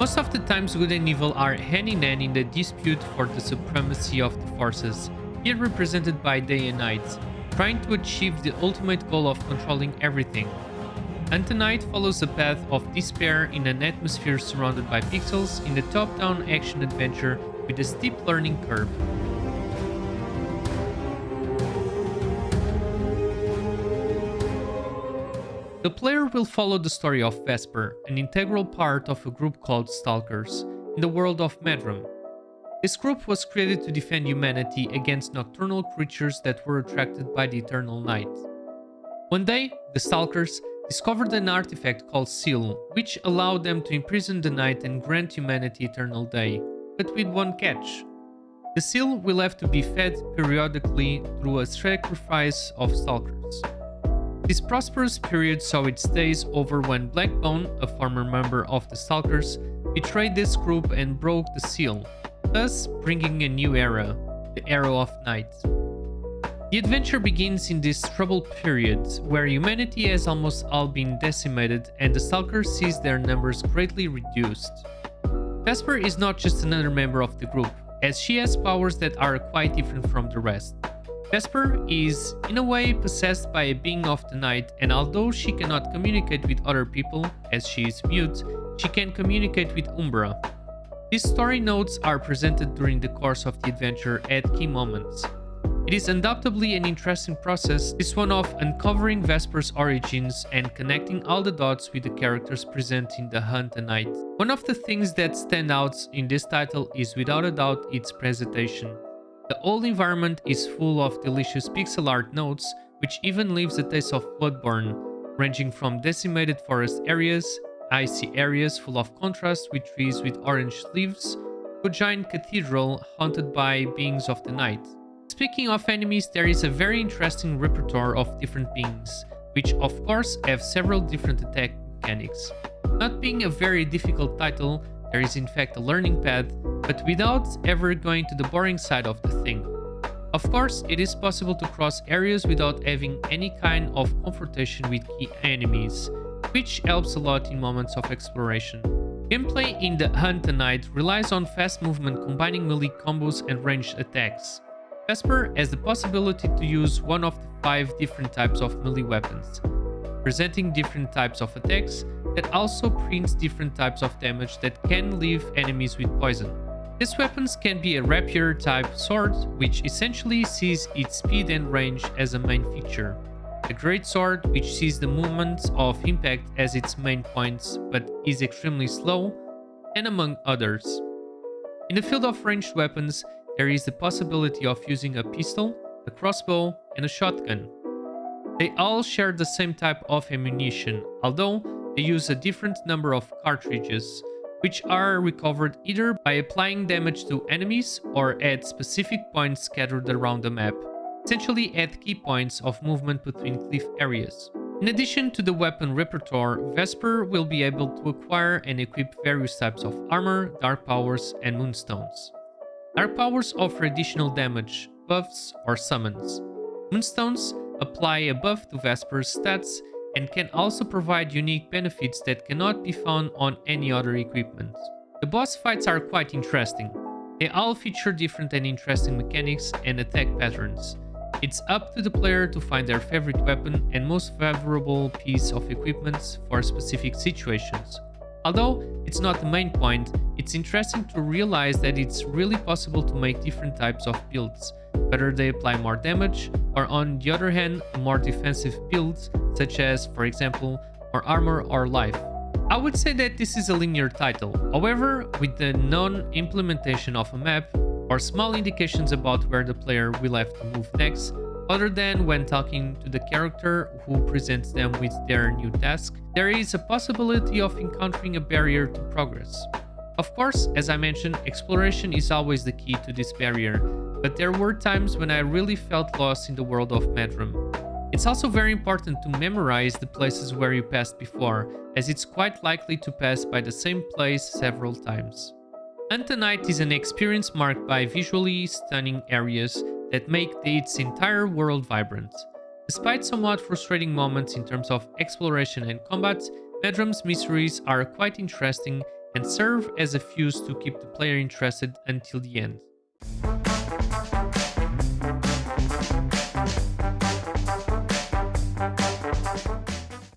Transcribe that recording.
Most of the times good and evil are hand in hand in the dispute for the supremacy of the forces, here represented by day and night, trying to achieve the ultimate goal of controlling everything. Hunt the Night follows a path of despair in an atmosphere surrounded by pixels in a top-down action adventure with a steep learning curve. The player will follow the story of Vesper, an integral part of a group called Stalkers, in the world of Medhram. This group was created to defend humanity against nocturnal creatures that were attracted by the eternal night. One day, the Stalkers discovered an artifact called Seal, which allowed them to imprison the night and grant humanity eternal day, but with one catch. The Seal will have to be fed periodically through a sacrifice of Stalkers. This prosperous period saw its days over when Blackbone, a former member of the Stalkers, betrayed this group and broke the seal, thus bringing a new era, the Era of Night. The adventure begins in this troubled period, where humanity has almost all been decimated and the Stalkers sees their numbers greatly reduced. Vesper is not just another member of the group, as she has powers that are quite different from the rest. Vesper is, in a way, possessed by a being of the night, and although she cannot communicate with other people, as she is mute, she can communicate with Umbra. These story notes are presented during the course of the adventure at key moments. It is undoubtedly an interesting process, this one of uncovering Vesper's origins and connecting all the dots with the characters present in the Hunt the Night. One of the things that stand out in this title is without a doubt its presentation. The whole environment is full of delicious pixel art notes, which even leaves a taste of Bloodborne, ranging from decimated forest areas, icy areas full of contrast with trees with orange leaves, to a giant cathedral haunted by beings of the night. Speaking of enemies, there is a very interesting repertoire of different beings, which of course have several different attack mechanics. Not being a very difficult title, there is in fact a learning path, but without ever going to the boring side of the thing. Of course, it is possible to cross areas without having any kind of confrontation with key enemies, which helps a lot in moments of exploration. Gameplay in the Hunt the Night relies on fast movement combining melee combos and ranged attacks. Vesper has the possibility to use one of the 5 different types of melee weapons, presenting different types of attacks that also prints different types of damage that can leave enemies with poison. These weapons can be a rapier type sword, which essentially sees its speed and range as a main feature, a great sword which sees the movement of impact as its main points but is extremely slow, and among others. In the field of ranged weapons, there is the possibility of using a pistol, a crossbow, and a shotgun. They all share the same type of ammunition, although they use a different number of cartridges, which are recovered either by applying damage to enemies or at specific points scattered around the map, essentially at key points of movement between cliff areas. In addition to the weapon repertoire, Vesper will be able to acquire and equip various types of armor, dark powers, and moonstones. Dark powers offer additional damage, buffs, or summons. Moonstones apply a buff to Vesper's stats and can also provide unique benefits that cannot be found on any other equipment. The boss fights are quite interesting. They all feature different and interesting mechanics and attack patterns. It's up to the player to find their favorite weapon and most favorable piece of equipment for specific situations. Although it's not the main point, it's interesting to realize that it's really possible to make different types of builds, whether they apply more damage or, on the other hand, a more defensive builds, such as, for example, more armor or life. I would say that this is a linear title. However, with the non-implementation of a map or small indications about where the player will have to move next, other than when talking to the character who presents them with their new task, there is a possibility of encountering a barrier to progress. Of course, as I mentioned, exploration is always the key to this barrier, but there were times when I really felt lost in the world of Medhram. It's also very important to memorize the places where you passed before, as it's quite likely to pass by the same place several times. Hunt the Night is an experience marked by visually stunning areas that make its entire world vibrant. Despite somewhat frustrating moments in terms of exploration and combat, Medhram's mysteries are quite interesting and serve as a fuse to keep the player interested until the end.